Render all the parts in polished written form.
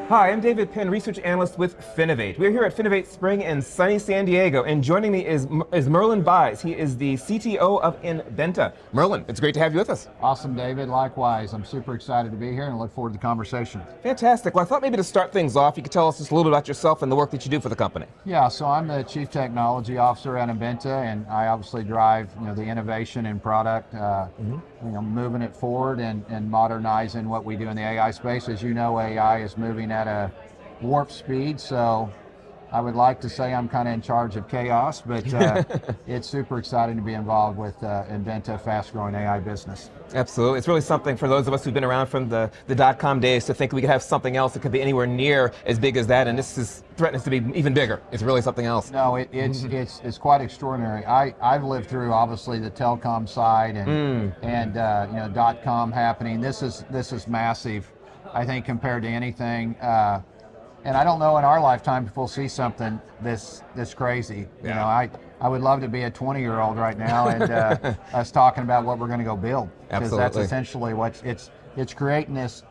Hi, I'm David Penn, Research Analyst with Finovate. We're here at FinovateSpring in sunny San Diego, and joining me is Merlin Bise. He is the CTO of Inbenta. Merlin, it's great to have you with us. Awesome, David. Likewise. I'm super excited to be here and look forward to the conversation. Fantastic. Well, I thought maybe to start things off, you could tell us just a little bit about yourself and the work that you do for the company. Yeah, so I'm the Chief Technology Officer at Inbenta, and I obviously drive the innovation and product, moving it forward and modernizing what we do in the AI space. As you know, AI is moving at a warp speed, so I would like to say I'm kind of in charge of chaos, but it's super exciting to be involved with Inbenta, fast-growing AI business. Absolutely. It's really something for those of us who've been around from the dotcom days to think we could have something else that could be anywhere near as big as that, and this threatens to be even bigger. It's really something else. No, it's quite extraordinary. I've lived through obviously the telecom side and dotcom happening. This is massive, I think, compared to anything. And I don't know in our lifetime if we'll see something this crazy. Yeah. I would love to be a 20-year-old right now and us talking about what we're going to go build. Because that's essentially what it's creating this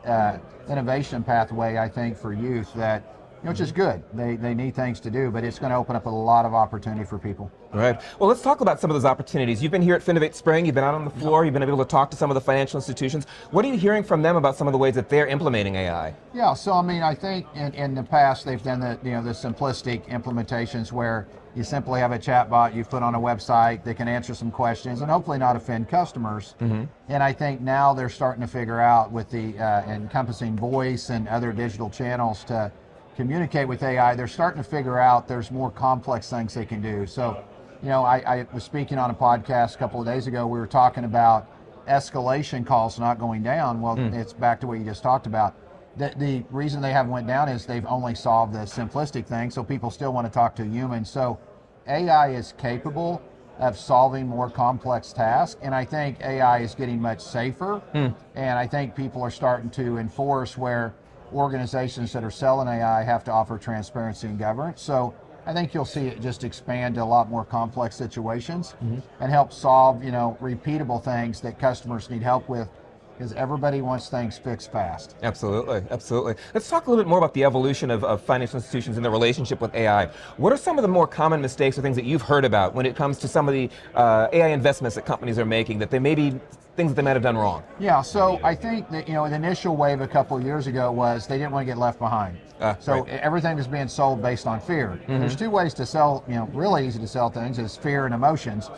innovation pathway, I think, for youth that, which is good. They need things to do, but it's going to open up a lot of opportunity for people. Right. Well, let's talk about some of those opportunities. You've been here at FinovateSpring, you've been out on the floor, you've been able to talk to some of the financial institutions. What are you hearing from them about some of the ways that they're implementing AI? Yeah, so I mean, I think in the past they've done the simplistic implementations where you simply have a chatbot you put on a website that can answer some questions and hopefully not offend customers. And I think now they're starting to figure out with the encompassing voice and other digital channels to communicate with AI, they're starting to figure out there's more complex things they can do. So, I was speaking on a podcast a couple of days ago, we were talking about escalation calls not going down. Well, it's back to what you just talked about. The reason they haven't went down is they've only solved the simplistic thing, so people still want to talk to humans. So AI is capable of solving more complex tasks, and I think AI is getting much safer, and I think people are starting to enforce where organizations that are selling AI have to offer transparency and governance. So I think you'll see it just expand to a lot more complex situations and help solve, repeatable things that customers need help with, because everybody wants things fixed fast. Absolutely, absolutely. Let's talk a little bit more about the evolution of financial institutions and their relationship with AI. What are some of the more common mistakes or things that you've heard about when it comes to some of the AI investments that companies are making that they may be things that they might have done wrong? Yeah, so I think that, the initial wave a couple of years ago was they didn't want to get left behind. So everything was being sold based on fear. There's two ways to sell, really easy to sell things is fear and emotions.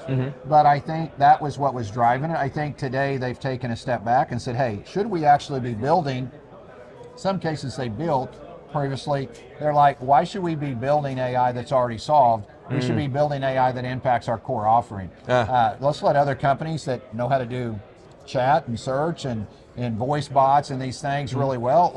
But I think that was what was driving it. I think today they've taken a step back and said, hey, should we actually be building? Some cases they built previously, they're like, why should we be building AI that's already solved? We should be building AI that impacts our core offering. Let's let other companies that know how to do chat and search and voice bots and these things really well,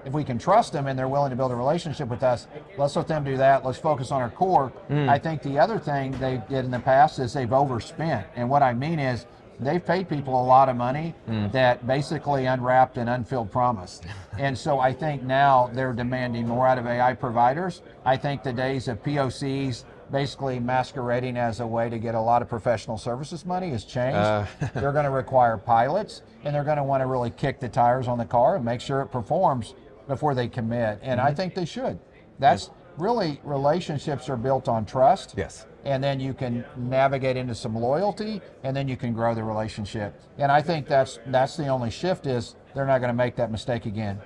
if we can trust them and they're willing to build a relationship with us, let's let them do that. Let's focus on our core. I think the other thing they did in the past is they've overspent. And what I mean is they've paid people a lot of money that basically unwrapped an unfilled promise. And so I think now they're demanding more out of AI providers. I think the days of POCs basically masquerading as a way to get a lot of professional services money has changed. They're going to require pilots, and they're going to want to really kick the tires on the car and make sure it performs before they commit. And I think they should. That's really, relationships are built on trust. Yes. And then you can navigate into some loyalty, and then you can grow the relationship. And I think that's the only shift is they're not going to make that mistake again.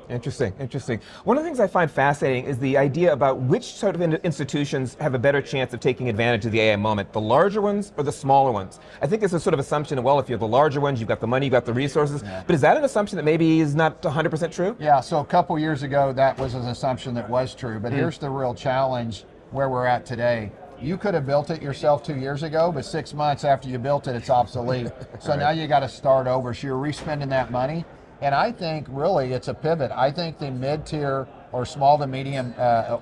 Interesting, interesting. One of the things I find fascinating is the idea about which sort of institutions have a better chance of taking advantage of the AI moment, the larger ones or the smaller ones. I think there's a sort of assumption, well, if you're the larger ones, you've got the money, you've got the resources, but is that an assumption that maybe is not 100% true? Yeah, so a couple years ago, that was an assumption that was true, but here's the real challenge where we're at today. You could have built it yourself 2 years ago, but 6 months after you built it, it's obsolete. So now you got to start over. So you're re-spending that money. And I think really it's a pivot. I think the mid-tier or small to medium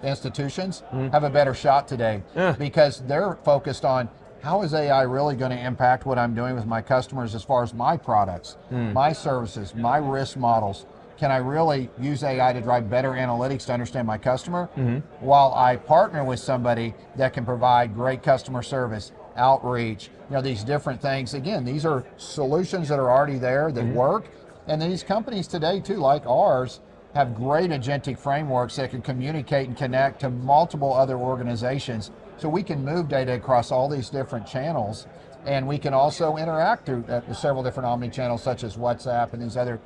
institutions have a better shot today because they're focused on how is AI really going to impact what I'm doing with my customers as far as my products, my services, my risk models. Can I really use AI to drive better analytics to understand my customer while I partner with somebody that can provide great customer service, outreach, these different things. Again, these are solutions that are already there that work, And these companies today too, like ours, have great agentic frameworks that can communicate and connect to multiple other organizations. So we can move data across all these different channels, and we can also interact through several different omni-channels such as WhatsApp and these other.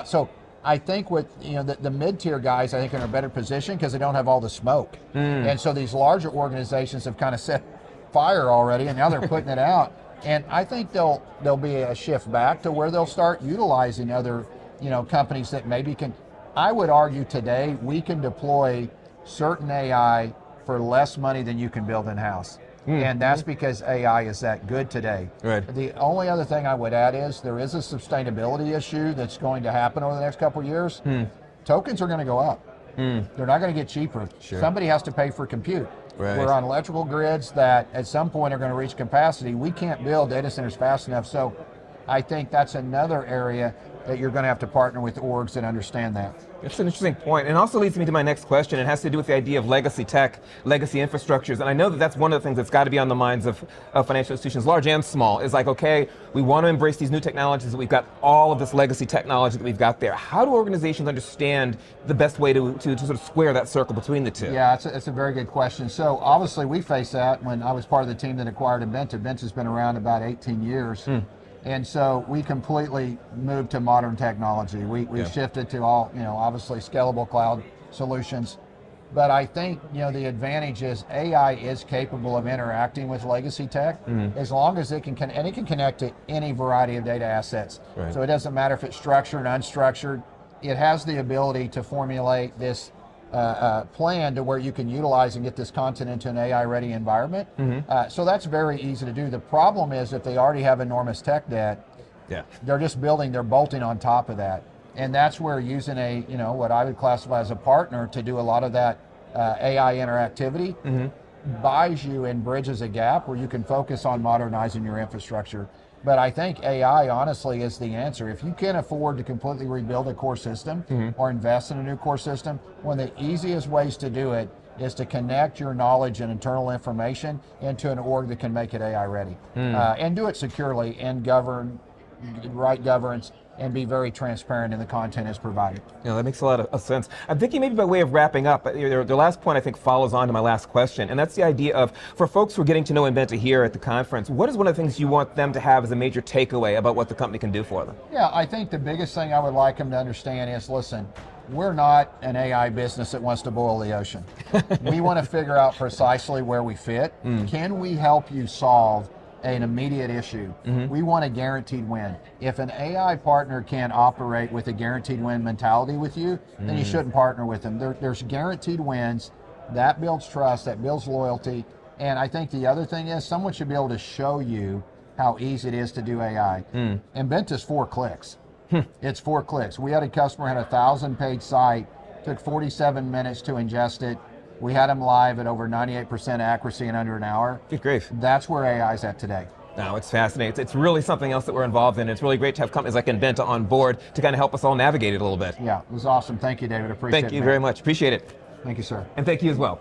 So I think with the mid-tier guys, I think are in a better position because they don't have all the smoke. And so these larger organizations have kind of set fire already, and now they're putting it out. And I think there'll be a shift back to where they'll start utilizing other companies that maybe can. I would argue today we can deploy certain AI for less money than you can build in-house. And that's because AI is that good today. Right. The only other thing I would add is there is a sustainability issue that's going to happen over the next couple of years. Tokens are going to go up. They're not going to get cheaper. Sure. Somebody has to pay for compute. Right. We're on electrical grids that at some point are going to reach capacity. We can't build data centers fast enough. So I think that's another area that you're going to have to partner with orgs that understand that. It's an interesting point, and also leads me to my next question. It has to do with the idea of legacy tech, legacy infrastructures, and I know that that's one of the things that's got to be on the minds of financial institutions, large and small, is like, okay, we want to embrace these new technologies, but we've got all of this legacy technology that we've got there. How do organizations understand the best way to sort of square that circle between the two? Yeah, it's a very good question. So obviously we faced that when I was part of the team that acquired Inbenta. Inbenta's been around about 18 years. And so we completely moved to modern technology. We shifted to all, obviously scalable cloud solutions. But I think, the advantage is AI is capable of interacting with legacy tech as long as it can connect to any variety of data assets. Right. So it doesn't matter if it's structured, unstructured. It has the ability to formulate this plan to where you can utilize and get this content into an AI-ready environment. So that's very easy to do. The problem is if they already have enormous tech debt, they're bolting on top of that. And that's where using what I would classify as a partner to do a lot of that AI interactivity buys you and bridges a gap where you can focus on modernizing your infrastructure. But I think AI, honestly, is the answer. If you can't afford to completely rebuild a core system or invest in a new core system, one of the easiest ways to do it is to connect your knowledge and internal information into an org that can make it AI ready. And do it securely and right governance and be very transparent in the content is provided. Yeah, that makes a lot of sense. I'm thinking maybe by way of wrapping up, the last point I think follows on to my last question, and that's the idea of, for folks who are getting to know Inbenta here at the conference, what is one of the things you want them to have as a major takeaway about what the company can do for them? Yeah, I think the biggest thing I would like them to understand is, listen, we're not an AI business that wants to boil the ocean. We want to figure out precisely where we fit. Can we help you solve an immediate issue? We want a guaranteed win. If an AI partner can operate with a guaranteed win mentality with you, then you shouldn't partner with them. There's guaranteed wins. That builds trust, that builds loyalty. And I think the other thing is someone should be able to show you how easy it is to do AI. Inbenta's 4 clicks. It's 4 clicks. We had a customer had a 1,000-page site, took 47 minutes to ingest it. We had them live at over 98% accuracy in under an hour. Good grief. That's where AI is at today. No, it's fascinating. It's really something else that we're involved in. It's really great to have companies like Inbenta on board to kind of help us all navigate it a little bit. Yeah, it was awesome. Thank you, David. Appreciate it. Thank you very much. Appreciate it. Thank you, sir. And thank you as well.